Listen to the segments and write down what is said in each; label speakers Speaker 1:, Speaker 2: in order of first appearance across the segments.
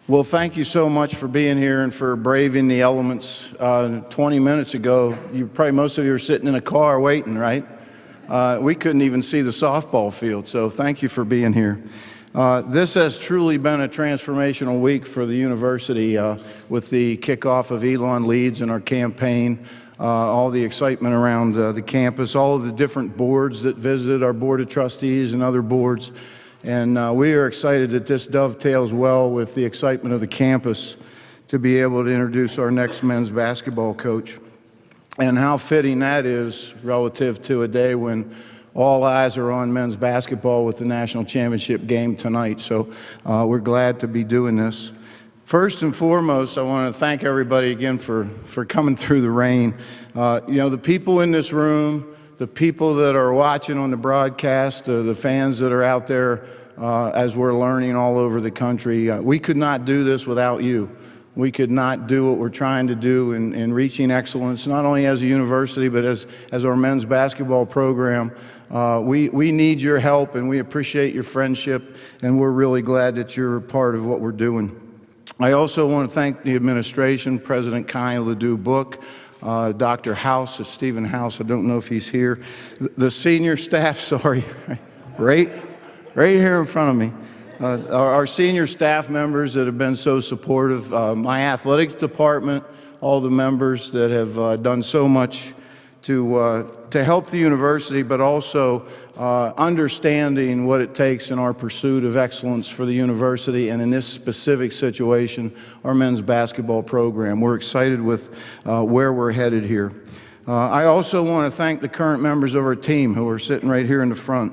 Speaker 1: Well, thank you so much for being here and for braving the elements. 20 minutes ago, most of you were sitting in a car waiting, right? We couldn't even see the softball field, so thank you for being here. This has truly been a transformational week for the university with the kickoff of Elon Leads and our campaign, all the excitement around the campus, all of the different boards that visited, our board of trustees and other boards. And we are excited that this dovetails well with the excitement of the campus to be able to introduce our next men's basketball coach. And how fitting that is relative to a day when all eyes are on men's basketball with the national championship game tonight. So we're glad to be doing this. First and foremost, I want to thank everybody again for coming through the rain. The people in this room, the people that are watching on the broadcast, the fans that are out there as we're learning all over the country, we could not do this without you. We could not do what we're trying to do in reaching excellence, not only as a university, but as our men's basketball program. We need your help, and we appreciate your friendship, and we're really glad that you're a part of what we're doing. I also want to thank the administration, President Kine Ledoux Book, Dr. House, Stephen House, I don't know if he's here. The senior staff, sorry, right here in front of me. Our senior staff members that have been so supportive, my athletics department, all the members that have done so much to help the university, but also understanding what it takes in our pursuit of excellence for the university, and in this specific situation, our men's basketball program. We're excited with where we're headed here. I also want to thank the current members of our team who are sitting right here in the front.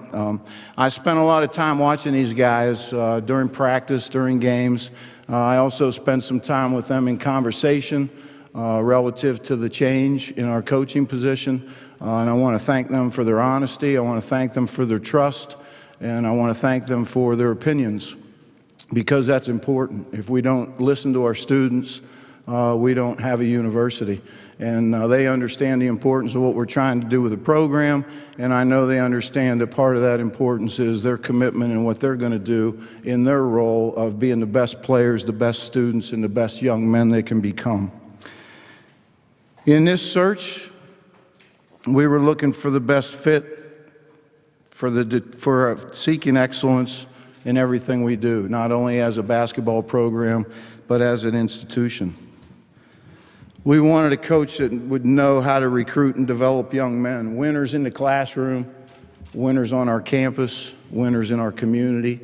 Speaker 1: I spent a lot of time watching these guys during practice, during games. I also spent some time with them in conversation relative to the change in our coaching position. And I want to thank them for their honesty. I want to thank them for their trust. And I want to thank them for their opinions, because that's important. If we don't listen to our students, we don't have a university. And they understand the importance of what we're trying to do with the program, and I know they understand that part of that importance is their commitment and what they're going to do in their role of being the best players, the best students, and the best young men they can become. In this search, we were looking for the best fit for seeking excellence in everything we do, not only as a basketball program, but as an institution. We wanted a coach that would know how to recruit and develop young men, winners in the classroom, winners on our campus, winners in our community,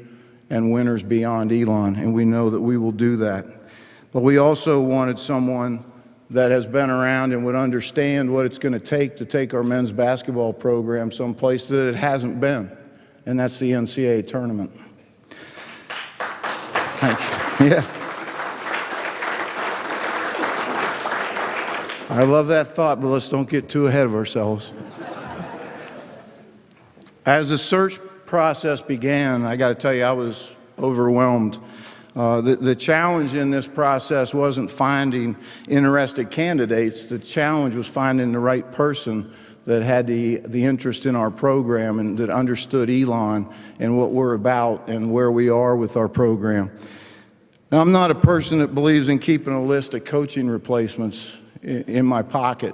Speaker 1: and winners beyond Elon, and we know that we will do that. But we also wanted someone that has been around and would understand what it's going to take our men's basketball program someplace that it hasn't been, and that's the NCAA tournament. Thank you. Yeah. I love that thought, but let's don't get too ahead of ourselves. As the search process began, I got to tell you, I was overwhelmed. The challenge in this process wasn't finding interested candidates. The challenge was finding the right person that had the interest in our program and that understood Elon and what we're about and where we are with our program. Now, I'm not a person that believes in keeping a list of coaching replacements in my pocket.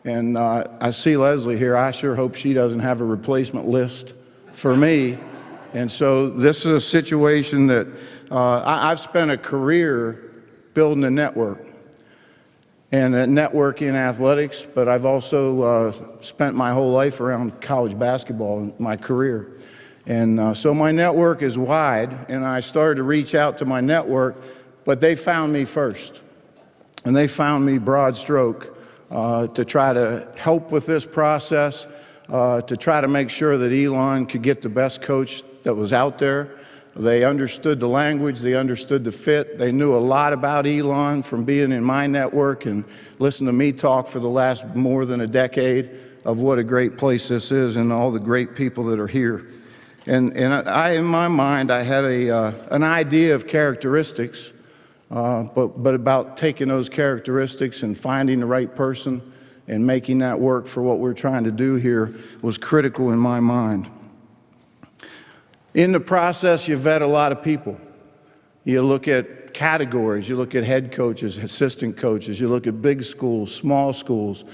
Speaker 1: And I see Leslie here. I sure hope she doesn't have a replacement list for me. And so this is a situation that I've spent a career building a network, and a network in athletics, but I've also spent my whole life around college basketball in my career. And so my network is wide, and I started to reach out to my network, but they found me first. And they found me broad stroke to try to help with this process, to try to make sure that Elon could get the best coach that was out there. They understood the language, they understood the fit, they knew a lot about Elon from being in my network and listening to me talk for the last more than a decade of what a great place this is and all the great people that are here. And in my mind, I had an idea of characteristics, but about taking those characteristics and finding the right person and making that work for what we're trying to do here was critical in my mind. In the process, you vet a lot of people. You look at categories, you look at head coaches, assistant coaches, you look at big schools, small schools,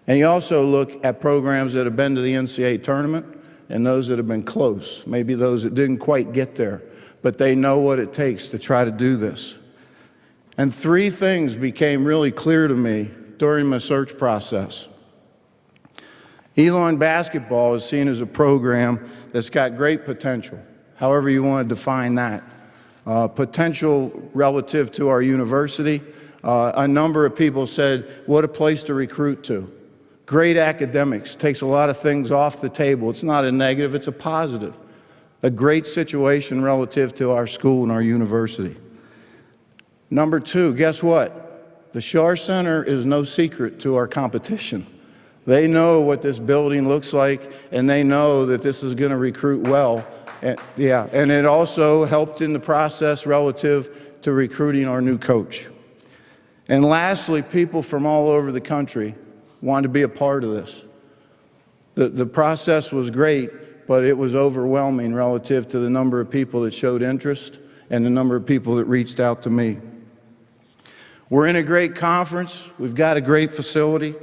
Speaker 1: and you also look at programs that have been to the NCAA tournament and those that have been close, maybe those that didn't quite get there, but they know what it takes to try to do this. And three things became really clear to me during my search process. Elon basketball is seen as a program that's got great potential, however you want to define that. Potential relative to our university. A number of people said, what a place to recruit to. Great academics, takes a lot of things off the table. It's not a negative, it's a positive. A great situation relative to our school and our university. Number two, guess what? The Schar Center is no secret to our competition. They know what this building looks like, and they know that this is going to recruit well. And it also helped in the process relative to recruiting our new coach. And lastly, people from all over the country wanted to be a part of this. The process was great, but it was overwhelming relative to the number of people that showed interest and the number of people that reached out to me. We're in a great conference. We've got a great facility.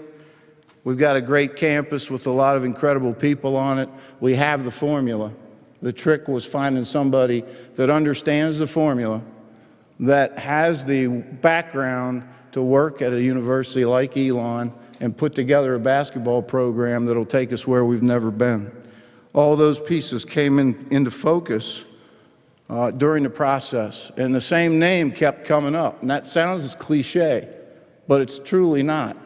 Speaker 1: We've got a great campus with a lot of incredible people on it. We have the formula. The trick was finding somebody that understands the formula, that has the background to work at a university like Elon and put together a basketball program that'll take us where we've never been. All those pieces came into focus during the process, and the same name kept coming up. And that sounds as cliche, but it's truly not.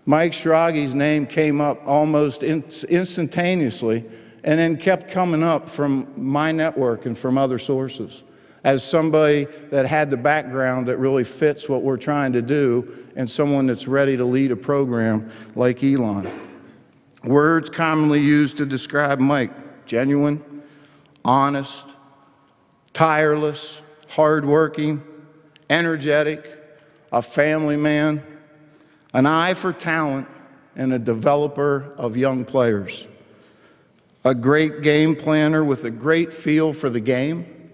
Speaker 1: Mike Schrage's name came up almost instantaneously and then kept coming up from my network and from other sources as somebody that had the background that really fits what we're trying to do and someone that's ready to lead a program like Elon. Words commonly used to describe Mike: genuine, honest, tireless, hardworking, energetic, a family man, an eye for talent, and a developer of young players. A great game planner with a great feel for the game,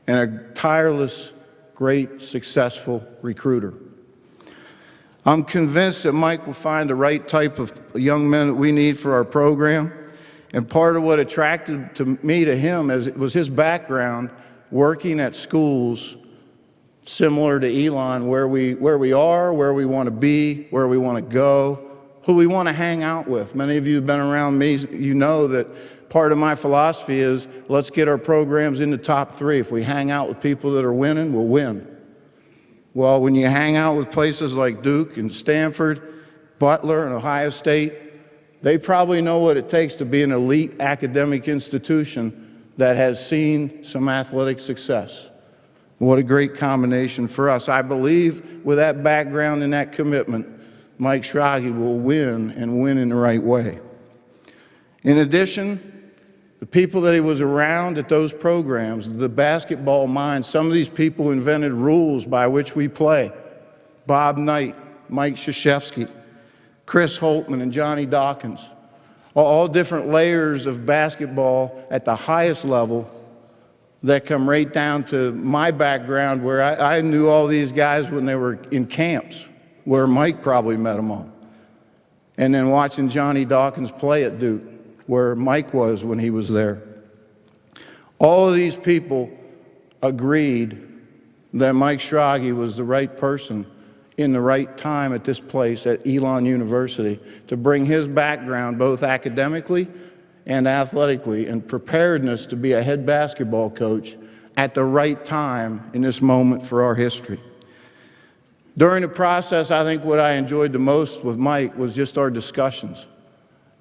Speaker 1: and a tireless, great, successful recruiter. I'm convinced that Mike will find the right type of young men that we need for our program. And part of what attracted me to him was his background working at schools similar to Elon, where we are, where we want to be, where we want to go, who we want to hang out with. Many of you have been around me, you know that part of my philosophy is let's get our programs in the top three. If we hang out with people that are winning, we'll win. Well, when you hang out with places like Duke and Stanford, Butler and Ohio State, they probably know what it takes to be an elite academic institution that has seen some athletic success. What a great combination for us. I believe with that background and that commitment, Mike Schrage will win and win in the right way. In addition, the people that he was around at those programs, the basketball minds, some of these people invented rules by which we play. Bob Knight, Mike Krzyzewski, Chris Holtman, and Johnny Dawkins. All different layers of basketball at the highest level that come right down to my background, where I knew all these guys when they were in camps, where Mike probably met them all. And then watching Johnny Dawkins play at Duke, where Mike was when he was there. All of these people agreed that Mike Schrage was the right person in the right time at this place at Elon University to bring his background both academically and athletically and preparedness to be a head basketball coach at the right time in this moment for our history. During the process, I think what I enjoyed the most with Mike was just our discussions.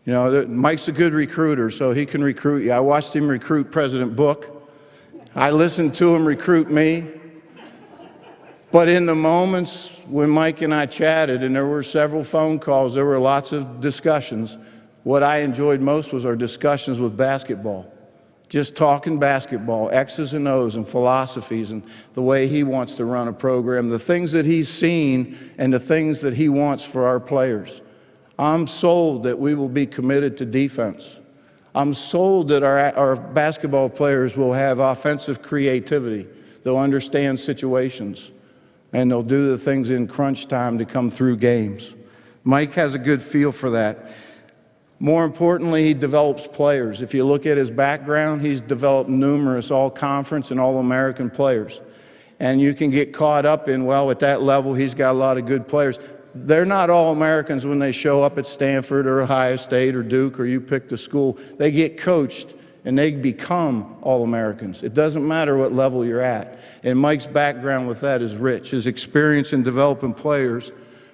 Speaker 1: You know, Mike's a good recruiter, so he can recruit you. I watched him recruit President Book. I listened to him recruit me. But in the moments when Mike and I chatted, and there were several phone calls, there were lots of discussions, what I enjoyed most was our discussions with basketball. Just talking basketball, X's and O's and philosophies and the way he wants to run a program, the things that he's seen and the things that he wants for our players. I'm sold that we will be committed to defense. I'm sold that our basketball players will have offensive creativity. They'll understand situations, and they'll do the things in crunch time to come through games. Mike has a good feel for that. More importantly, he develops players. If you look at his background, he's developed numerous all-conference and all-American players. And you can get caught up in, well, at that level, he's got a lot of good players. They're not all-Americans when they show up at Stanford or Ohio State or Duke or you pick the school. They get coached and they become all-Americans. It doesn't matter what level you're at. And Mike's background with that is rich. His experience in developing players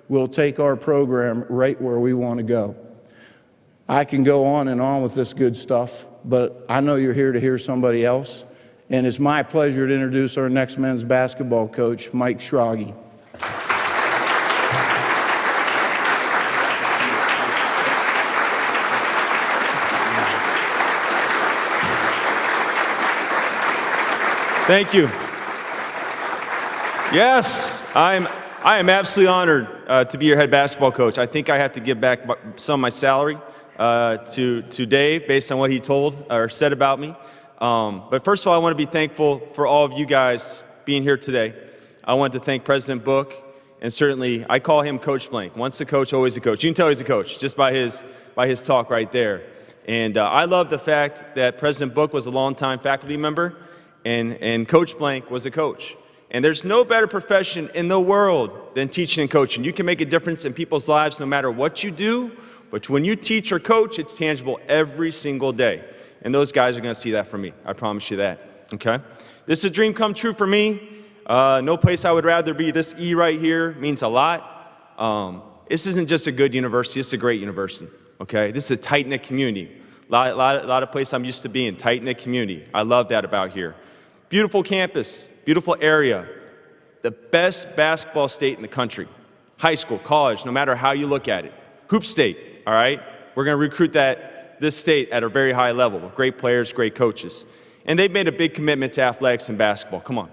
Speaker 1: will take our program right where we want to go. I can go on and on with this good stuff, but I know you're here to hear somebody else. And it's my pleasure to introduce our next men's basketball coach, Mike Schrage.
Speaker 2: Thank you. Yes, I am absolutely honored to be your head basketball coach. I think I have to give back some of my salary to Dave based on what he told or said about me. But first of all, I want to be thankful for all of you guys being here today. I want to thank President Book, and certainly I call him Coach Blank. Once a coach, always a coach. You can tell he's a coach just by his talk right there. And I love the fact that President Book was a longtime faculty member, and Coach Blank was a coach. And there's no better profession in the world than teaching and coaching. You can make a difference in people's lives no matter what you do, but when you teach or coach, it's tangible every single day. And those guys are going to see that from me. I promise you that, okay? This is a dream come true for me. No place I would rather be. This E right here means a lot. This isn't just a good university, it's a great university, okay? This is a tight-knit community. A lot of places I'm used to being, tight-knit community. I love that about here. Beautiful campus, beautiful area. The best basketball state in the country. High school, college, no matter how you look at it. Hoop state, all right? We're going to recruit this state at a very high level with great players, great coaches. And they've made a big commitment to athletics and basketball. Come on.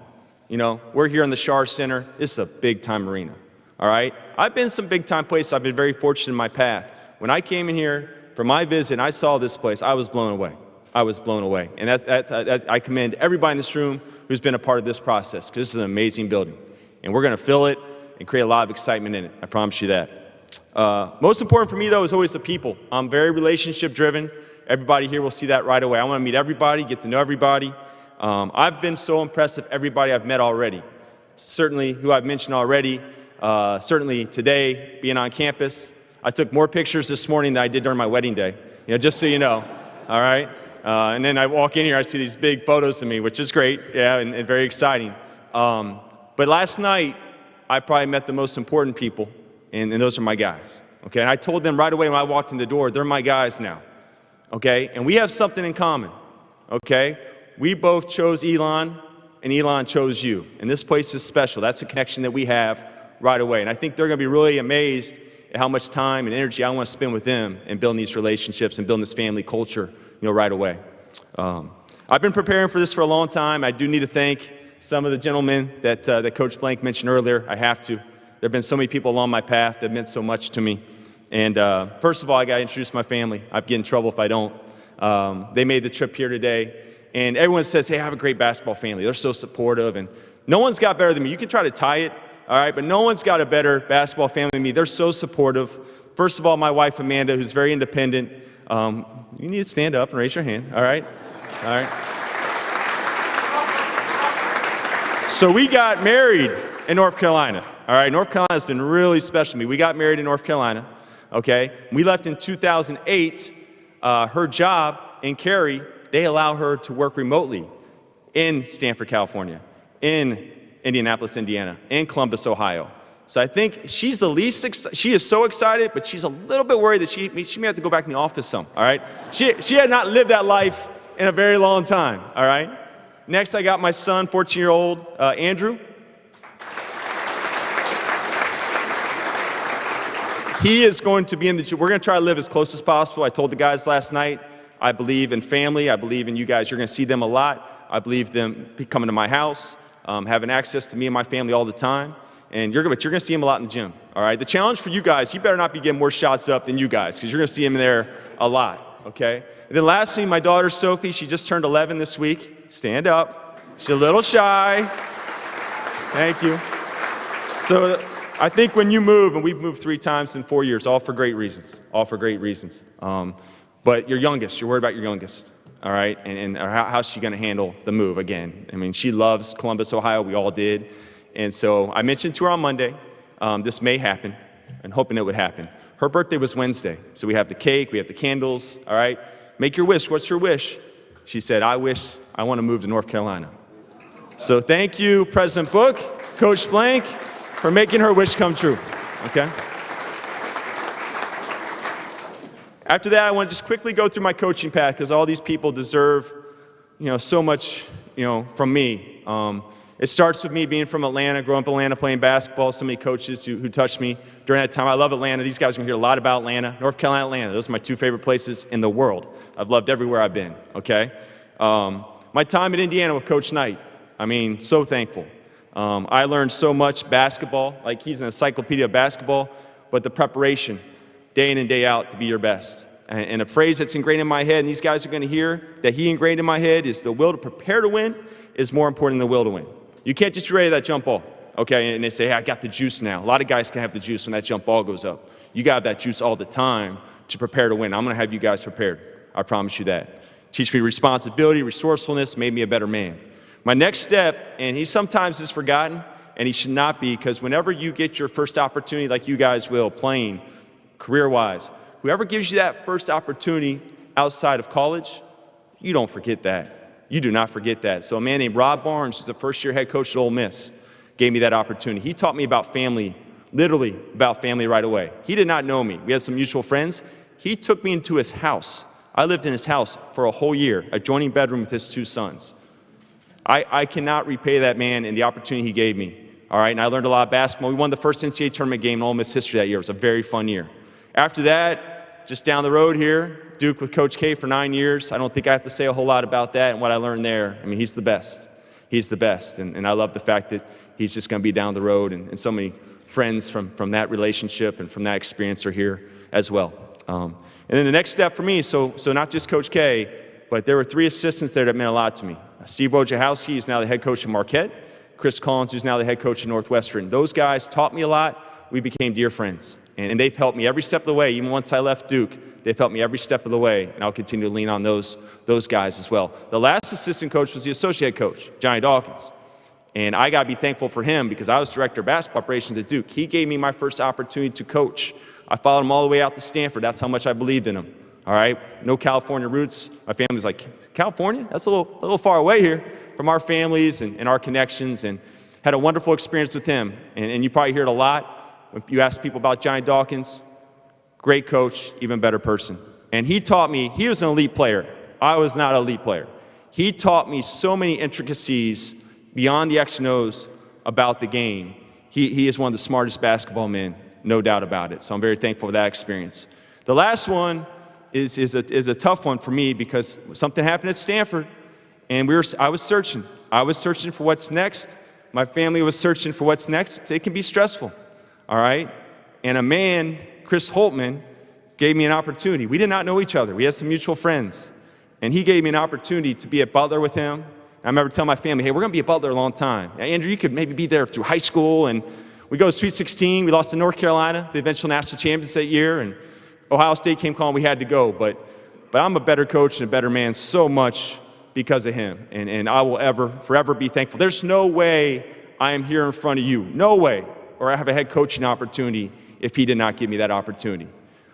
Speaker 2: You know, we're here in the Schar Center. This is a big-time arena, all right? I've been in some big-time places. I've been very fortunate in my path. When I came in here for my visit and I saw this place, I was blown away. I was blown away. And I commend everybody in this room who's been a part of this process, because this is an amazing building. And we're going to fill it and create a lot of excitement in it. I promise you that. Most important for me, though, is always the people. I'm very relationship-driven. Everybody here will see that right away. I want to meet everybody, get to know everybody. I've been so impressed with everybody I've met already. Certainly, who I've mentioned already. Certainly today, being on campus. I took more pictures this morning than I did during my wedding day. You know, just so you know. All right? And then I walk in here, I see these big photos of me, which is great, yeah, and very exciting. But last night, I probably met the most important people, and those are my guys, okay? And I told them right away when I walked in the door, they're my guys now, okay? And we have something in common, okay? We both chose Elon, and Elon chose you. And this place is special. That's a connection that we have right away. And I think they're going to be really amazed at how much time and energy I want to spend with them and building these relationships and building this family culture, you know, right away. I've been preparing for this for a long time. I do need to thank some of the gentlemen that Coach Blank mentioned earlier. I have to. There have been so many people along my path that meant so much to me. And first of all, I got to introduce my family. I'd get in trouble if I don't. They made the trip here today. And everyone says, hey, I have a great basketball family. They're so supportive. And no one's got better than me. You can try to tie it, all right, but no one's got a better basketball family than me. They're so supportive. First of all, my wife, Amanda, who's very independent. You need to stand up and raise your hand, all right? All right. So we got married in North Carolina, all right? North Carolina has been really special to me. We got married in North Carolina, okay? We left in 2008. Her job in Cary, they allow her to work remotely in Stanford, California, in Indianapolis, Indiana, in Columbus, Ohio. So I think she's the least excited. She is so excited, but she's a little bit worried that she may have to go back in the office some, all right? She had not lived that life in a very long time, all right? Next, I got my son, 14-year-old Andrew. He is going to be we're going to try to live as close as possible. I told the guys last night, I believe in family. I believe in you guys. You're going to see them a lot. I believe them coming to my house, having access to me and my family all the time. And you're going to see him a lot in the gym, all right? The challenge for you guys, you better not be getting more shots up than you guys, because you're going to see him there a lot, okay? And then lastly, my daughter Sophie, she just turned 11 this week. Stand up. She's a little shy. Thank you. So I think when you move, and we've moved 3 times in 4 years, all for great reasons, but your youngest, you're worried about your youngest, all right? And how's she going to handle the move again? I mean, she loves Columbus, Ohio. We all did. And so I mentioned to her on Monday, this may happen, and hoping it would happen. Her birthday was Wednesday, so we have the cake, we have the candles, all right? Make your wish. What's your wish? She said, I wish I want to move to North Carolina. So thank you, President Book, Coach Blank, for making her wish come true, okay? After that, I want to just quickly go through my coaching path because all these people deserve, so much, from me. It starts with me being from Atlanta, growing up in Atlanta, playing basketball, so many coaches who touched me during that time. I love Atlanta. These guys are going to hear a lot about Atlanta. North Carolina, Atlanta, those are my 2 favorite places in the world. I've loved everywhere I've been, okay? My time at Indiana with Coach Knight, I mean, so thankful. I learned so much basketball, like he's an encyclopedia of basketball, but the preparation, day in and day out, to be your best. And a phrase that's ingrained in my head, and these guys are going to hear that he ingrained in my head, is the will to prepare to win is more important than the will to win. You can't just be ready to that jump ball, okay? And they say, hey, I got the juice now. A lot of guys can have the juice when that jump ball goes up. You got that juice all the time to prepare to win. I'm going to have you guys prepared. I promise you that. Teach me responsibility, resourcefulness, made me a better man. My next step, and he sometimes is forgotten, and he should not be, because whenever you get your first opportunity, like you guys will, playing, career-wise, whoever gives you that first opportunity outside of college, you don't forget that. You do not forget that. So a man named Rob Barnes, who's a first-year head coach at Ole Miss, gave me that opportunity. He taught me about family, literally about family right away. He did not know me. We had some mutual friends. He took me into his house. I lived in his house for a whole year, adjoining bedroom with his 2 sons. I cannot repay that man and the opportunity he gave me. All right, and I learned a lot of basketball. We won the first NCAA tournament game in Ole Miss history that year. It was a very fun year. After that, just down the road here, Duke with Coach K for 9 years. I don't think I have to say a whole lot about that and what I learned there. I mean, he's the best. He's the best, and I love the fact that he's just going to be down the road, and so many friends from that relationship and from that experience are here as well. And then the next step for me, so not just Coach K, but there were 3 assistants there that meant a lot to me. Steve Wojciechowski, who's now the head coach of Marquette. Chris Collins, who's now the head coach of Northwestern. Those guys taught me a lot. We became dear friends. And they've helped me every step of the way. Even once I left Duke, they've helped me every step of the way. And I'll continue to lean on those guys as well. The last assistant coach was the associate coach, Johnny Dawkins. And I got to be thankful for him because I was director of basketball operations at Duke. He gave me my first opportunity to coach. I followed him all the way out to Stanford. That's how much I believed in him. All right, no California roots. My family's like, California? That's a little far away here from our families and our connections, and had a wonderful experience with him. And you probably hear it a lot when you ask people about Johnny Dawkins. Great coach, even better person. And he taught me, he was an elite player. I was not an elite player. He taught me so many intricacies beyond the X and O's about the game. He is one of the smartest basketball men, no doubt about it. So I'm very thankful for that experience. The last one is a tough one for me because something happened at Stanford, and I was searching. I was searching for what's next. My family was searching for what's next. It can be stressful, all right? And a man, Chris Holtman, gave me an opportunity. We did not know each other. We had some mutual friends, and he gave me an opportunity to be at Butler with him. I remember telling my family, hey, we're going to be at Butler a long time. Now, Andrew, you could maybe be there through high school, and we go to Sweet 16. We lost to North Carolina, the eventual national champions that year, and Ohio State came calling, we had to go, but I'm a better coach and a better man so much because of him, and I will forever be thankful. There's no way I am here in front of you, no way, or I have a head coaching opportunity if he did not give me that opportunity.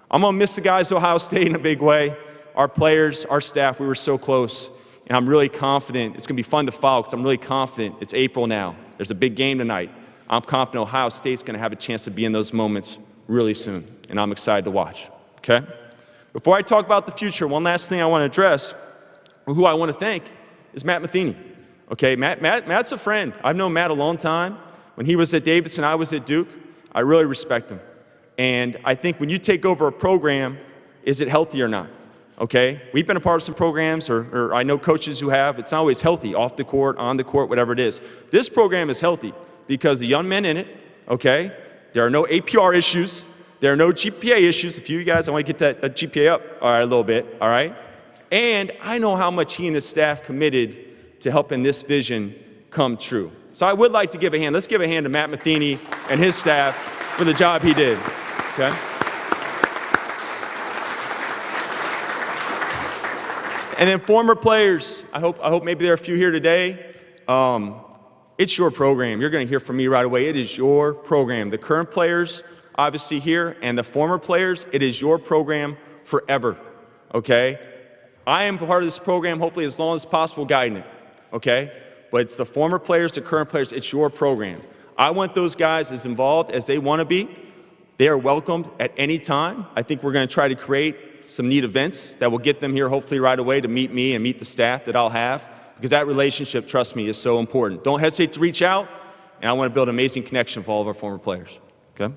Speaker 2: I'm going to miss the guys at Ohio State in a big way. Our players, our staff, we were so close, and I'm really confident. It's going to be fun to follow because I'm really confident. It's April now. There's a big game tonight. I'm confident Ohio State's going to have a chance to be in those moments really soon, and I'm excited to watch. Okay? Before I talk about the future, one last thing I want to address, or who I want to thank, is Matt Matheny. Okay, Matt's a friend. I've known Matt a long time. When he was at Davidson, I was at Duke. I really respect him. And I think when you take over a program, is it healthy or not? Okay? We've been a part of some programs, or I know coaches who have. It's not always healthy, off the court, on the court, whatever it is. This program is healthy because the young men in it, okay, there are no APR issues. There are no GPA issues. A few of you guys, I want to get that GPA up, all right, a little bit, all right? And I know how much he and his staff committed to helping this vision come true. So I would like to give a hand. Let's give a hand to Matt Matheny and his staff for the job he did. Okay? And then former players, I hope maybe there are a few here today. It's your program. You're going to hear from me right away. It is your program. The current players, obviously here, and the former players, it is your program forever, okay? I am part of this program, hopefully as long as possible, guiding it, okay? But it's the former players, the current players, it's your program. I want those guys as involved as they want to be. They are welcomed at any time. I think we're going to try to create some neat events that will get them here hopefully right away to meet me and meet the staff that I'll have, because that relationship, trust me, is so important. Don't hesitate to reach out, and I want to build an amazing connection for all of our former players, okay?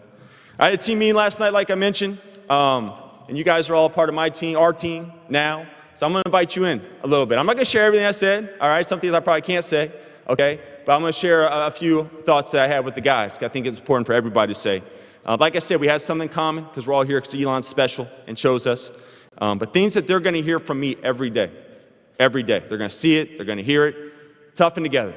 Speaker 2: I had a team meeting last night, like I mentioned, and you guys are all part of my team, our team now, so I'm going to invite you in a little bit. I'm not going to share everything I said, all right? Some things I probably can't say, okay? But I'm going to share a few thoughts that I had with the guys. I think it's important for everybody to say. Like I said, we had something in common because we're all here because Elon's special and chose us. But things that they're going to hear from me every day. Every day. They're going to see it. They're going to hear it. Toughen together,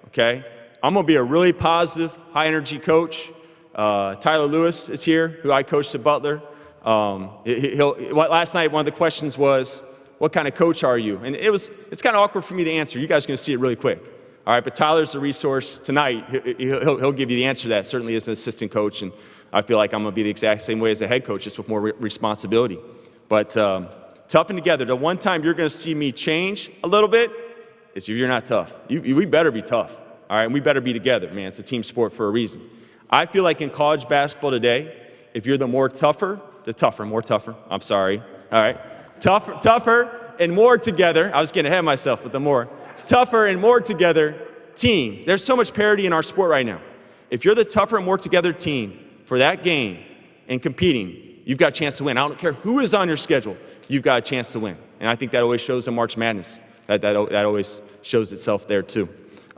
Speaker 2: okay? I'm going to be a really positive, high-energy coach. Tyler Lewis is here, who I coached at Butler. Last night, one of the questions was, what kind of coach are you? And it's kind of awkward for me to answer. You guys are going to see it really quick. All right, but Tyler's a resource tonight. He'll give you the answer to that, certainly as an assistant coach. And I feel like I'm going to be the exact same way as a head coach, just with more responsibility. But toughen together. The one time you're going to see me change a little bit is if you're not tough. We better be tough. All right, and we better be together, man. It's a team sport for a reason. I feel like in college basketball today, if you're more tougher, I'm sorry, all right? Tougher and more together, I was getting ahead of myself with the more. Tougher and more together team. There's so much parity in our sport right now. If you're the tougher and more together team for that game and competing, you've got a chance to win. I don't care who is on your schedule, you've got a chance to win. And I think that always shows in March Madness. That always shows itself there too.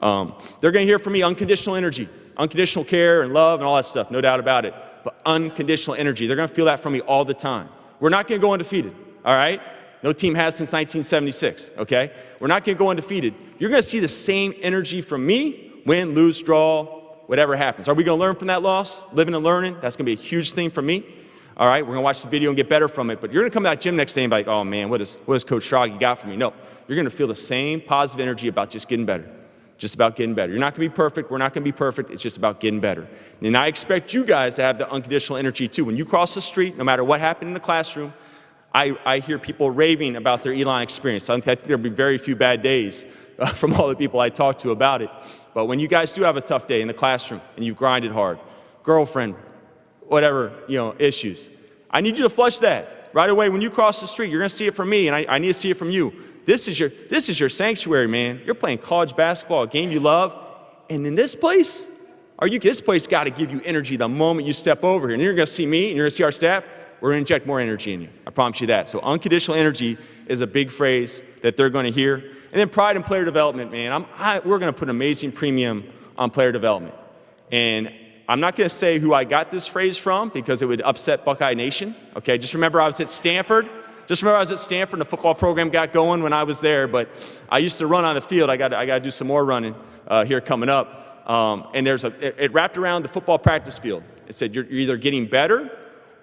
Speaker 2: They're going to hear from me unconditional energy, unconditional care and love and all that stuff, no doubt about it. But unconditional energy, they're going to feel that from me all the time. We're not going to go undefeated, all right? No team has since 1976, okay? We're not going to go undefeated. You're going to see the same energy from me, win, lose, draw, whatever happens. Are we going to learn from that loss? Living and learning, that's going to be a huge thing for me. All right, we're going to watch the video and get better from it. But you're going to come to that gym next day and be like, oh, man, what does Coach Schrage got for me? No, you're going to feel the same positive energy about just getting better. Just about getting better. You're not going to be perfect. We're not going to be perfect. It's just about getting better. And I expect you guys to have the unconditional energy, too. When you cross the street, no matter what happened in the classroom, I hear people raving about their Elon experience. I think there'll be very few bad days from all the people I talk to about it. But when you guys do have a tough day in the classroom and you've grinded hard, girlfriend, whatever, issues, I need you to flush that right away. When you cross the street, you're going to see it from me, and I need to see it from you. This is your sanctuary, man. You're playing college basketball, a game you love, and in this place, this place got to give you energy the moment you step over here. And you're going to see me, and you're going to see our staff. We're going to inject more energy in you. I promise you that. So unconditional energy is a big phrase that they're going to hear. And then pride in player development, man. We're going to put an amazing premium on player development. And I'm not going to say who I got this phrase from because it would upset Buckeye Nation. Okay, just remember I was at Stanford. And the football program got going when I was there. But I used to run on the field. I got to do some more running here coming up. And it wrapped around the football practice field. It said you're either getting better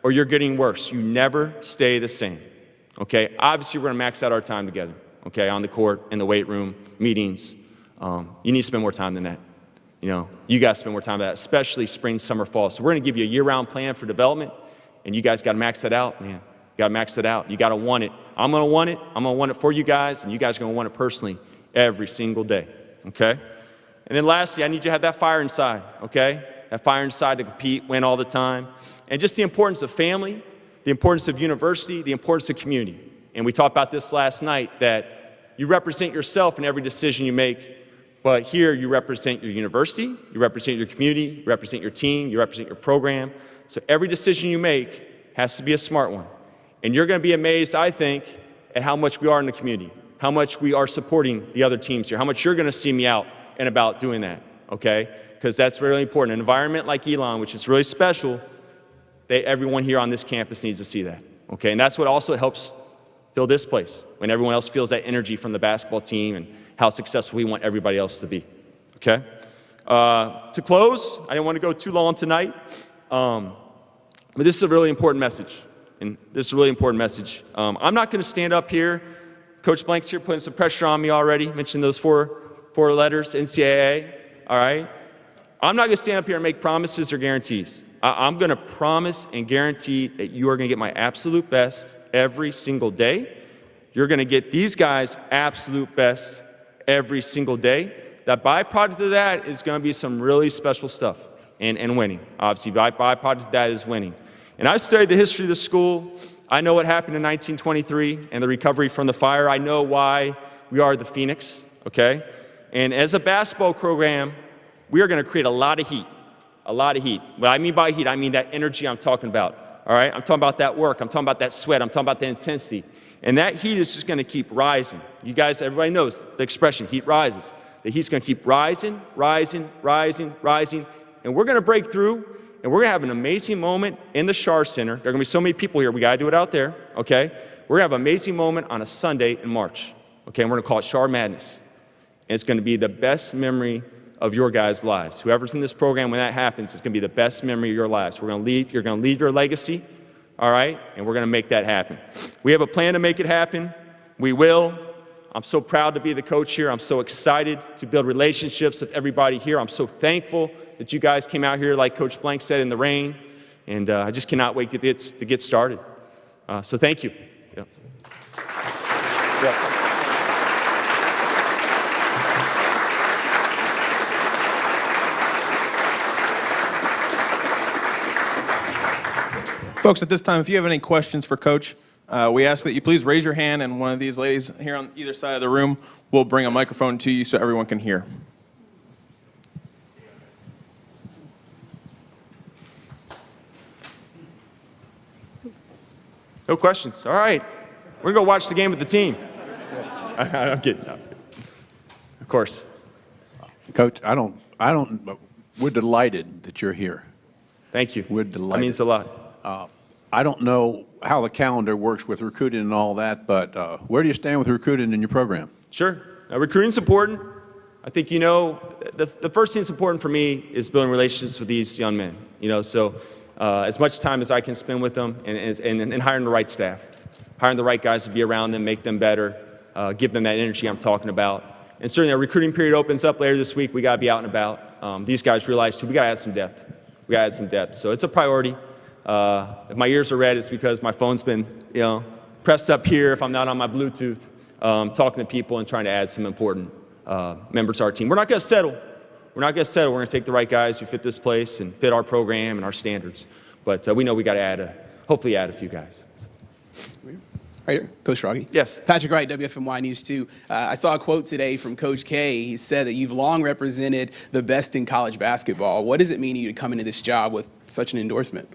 Speaker 2: or you're getting worse. You never stay the same, okay? Obviously, we're going to max out our time together, okay, on the court, in the weight room, meetings. You need to spend more time than that. You guys spend more time than that, especially spring, summer, fall. So we're going to give you a year-round plan for development, and you guys got to max that out, man. You got to max it out. You got to want it. I'm going to want it. I'm going to want it for you guys, and you guys are going to want it personally every single day, okay? And then lastly, I need you to have that fire inside, okay? That fire inside to compete, win all the time. And just the importance of family, the importance of university, the importance of community. And we talked about this last night, that you represent yourself in every decision you make, but here you represent your university, you represent your community, you represent your team, you represent your program. So every decision you make has to be a smart one. And you're going to be amazed, I think, at how much we are in the community, how much we are supporting the other teams here, how much you're going to see me out and about doing that, okay? Because that's really important. An environment like Elon, which is really special, everyone here on this campus needs to see that, okay? And that's what also helps fill this place, when everyone else feels that energy from the basketball team and how successful we want everybody else to be, okay? To close, I didn't want to go too long tonight, but this is a really important message, and this is a really important message. I'm not going to stand up here. Coach Blank's here putting some pressure on me already, mentioned those four letters, NCAA, all right? I'm not going to stand up here and make promises or guarantees. I'm going to promise and guarantee that you are going to get my absolute best every single day. You're going to get these guys' absolute best every single day. The byproduct of that is going to be some really special stuff and winning. Obviously, byproduct of that is winning. And I've studied the history of the school. I know what happened in 1923 and the recovery from the fire. I know why we are the Phoenix, okay? And as a basketball program, we are going to create a lot of heat. A lot of heat. What I mean by heat, I mean that energy I'm talking about, all right? I'm talking about that work. I'm talking about that sweat. I'm talking about the intensity. And that heat is just going to keep rising. You guys, everybody knows the expression, heat rises. The heat's going to keep rising, rising, rising, rising. And we're going to break through, and we're going to have an amazing moment in the Schar Center. There are going to be so many people here. We got to do it out there, okay? We're going to have an amazing moment on a Sunday in March, okay? And we're going to call it Schar Madness. And it's going to be the best memory of your guys' lives. Whoever's in this program, when that happens, it's going to be the best memory of your lives. You're going to leave your legacy, all right? And we're going to make that happen. We have a plan to make it happen. We will. I'm so proud to be the coach here. I'm so excited to build relationships with everybody here. I'm so thankful that you guys came out here, like Coach Blank said, in the rain. And I just cannot wait to get started. So thank you. Yeah. Yeah.
Speaker 3: Folks, at this time, if you have any questions for Coach, we ask that you please raise your hand, and one of these ladies here on either side of the room will bring a microphone to you so everyone can hear.
Speaker 2: No questions. All right. We're going to go watch the game with the team. I'm kidding. No. Of course.
Speaker 4: Coach, we're delighted that you're here.
Speaker 2: Thank you.
Speaker 4: We're delighted.
Speaker 2: That means a lot.
Speaker 4: I don't know how the calendar works with recruiting and all that, but where do you stand with recruiting in your program?
Speaker 2: Sure. Recruiting's important. I think, you know, the first thing that's important for me is building relationships with these young men. You know, so as much time as I can spend with them and hiring the right staff, hiring the right guys to be around them, make them better, give them that energy I'm talking about. And certainly our recruiting period opens up later this week. We got to be out and about. These guys realize, too, we got to add some depth. We got to add some depth. So it's a priority. If my ears are red, it's because my phone's been, you know, pressed up here if I'm not on my Bluetooth, talking to people and trying to add some important members to our team. We're not going to settle. We're not going to settle. We're going to take the right guys who fit this place and fit our program and our standards. But we know we got to hopefully add a few guys.
Speaker 5: Right here, Coach Schrage.
Speaker 2: Yes.
Speaker 5: Patrick Wright, WFMY News 2. I saw a quote today from Coach K. He said that you've long represented the best in college basketball. What does it mean to you to come into this job with such an endorsement?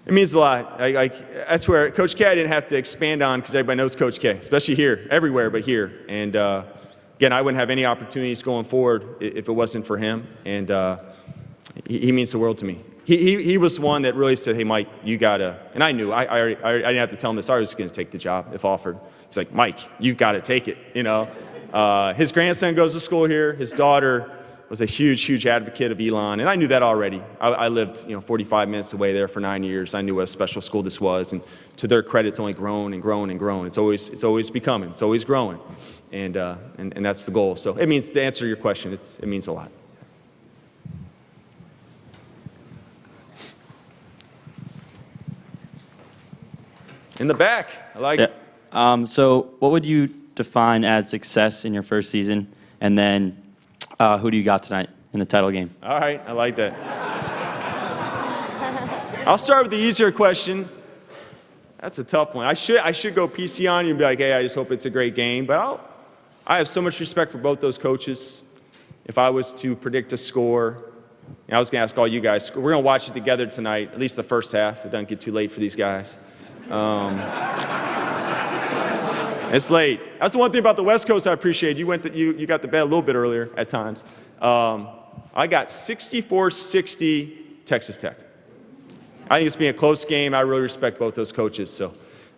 Speaker 2: It means a lot. That's where Coach K I didn't have to expand on because everybody knows Coach K, especially here, everywhere but here. And again, I wouldn't have any opportunities going forward if it wasn't for him. And he means the world to me. He was one that really said, hey, Mike, you got to, and I knew, I didn't have to tell him this, I was going to take the job if offered. He's like, Mike, you've got to take it, you know. His grandson goes to school here. His daughter was a huge, huge advocate of Elon, and I knew that already. I lived, 45 minutes away there for 9 years. I knew what a special school this was, and to their credit, it's only grown and grown and grown. It's always becoming. It's always growing, and that's the goal. So it means, to answer your question, it means a lot. In the back, I like it.
Speaker 6: So what would you define as success in your first season? And then who do you got tonight in the title game?
Speaker 2: All right, I like that. I'll start with the easier question. That's a tough one. I should go PC on you and be like, hey, I just hope it's a great game. But I have so much respect for both those coaches. If I was to predict a score, and I was going to ask all you guys, we're going to watch it together tonight, at least the first half. It doesn't get too late for these guys. It's late. That's the one thing about the West Coast I appreciate. You got to bed a little bit earlier at times. I got 64-60 Texas Tech. I think it's been a close game. I really respect both those coaches. So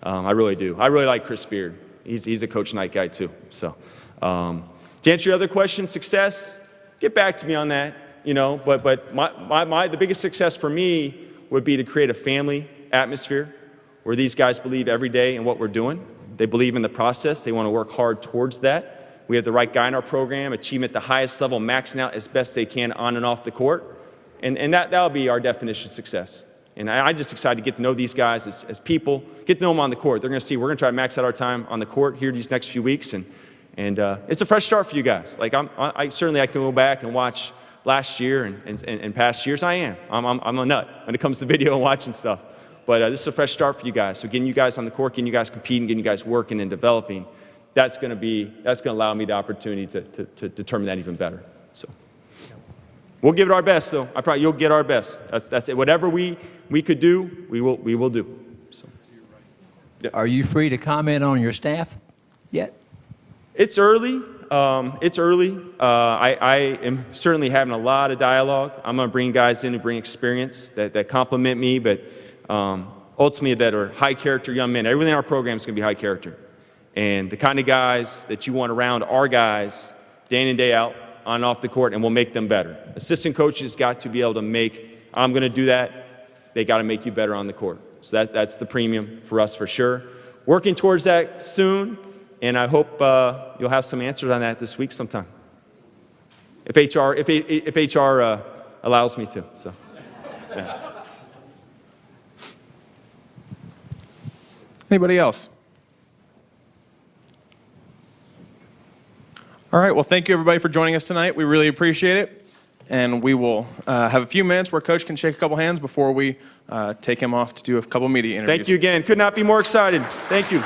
Speaker 2: I really do. I really like Chris Beard. He's a coach night guy too. So to answer your other question, success, get back to me on that. But the biggest success for me would be to create a family atmosphere where these guys believe every day in what we're doing. They believe in the process. They want to work hard towards that. We have the right guy in our program, achieving at the highest level, maxing out as best they can on and off the court. And that'll be our definition of success. And I'm just excited to get to know these guys as people, get to know them on the court. They're going to see we're going to try to max out our time on the court here these next few weeks. And it's a fresh start for you guys. Like I certainly can go back and watch last year and past years. I'm a nut when it comes to video and watching stuff. But this is a fresh start for you guys. So getting you guys on the court, getting you guys competing, getting you guys working and developing, that's going to allow me the opportunity to determine that even better. So we'll give it our best, though. You'll get our best. That's it. Whatever we could do, we will do. So, yeah.
Speaker 7: Are you free to comment on your staff yet?
Speaker 2: It's early. I am certainly having a lot of dialogue. I'm going to bring guys in who bring experience that complement me, but ultimately that are high character young men. Everything in our program is going to be high character. And the kind of guys that you want around are guys day in and day out on and off the court, and we'll make them better. Assistant coaches got to be able to I'm going to do that. They got to make you better on the court. So that's the premium for us for sure. Working towards that soon, and I hope you'll have some answers on that this week sometime. If HR allows me to. So, yeah.
Speaker 3: Anybody else? All right, well, thank you, everybody, for joining us tonight. We really appreciate it. And we will have a few minutes where Coach can shake a couple hands before we take him off to do a couple media interviews.
Speaker 2: Thank you again. Could not be more excited. Thank you.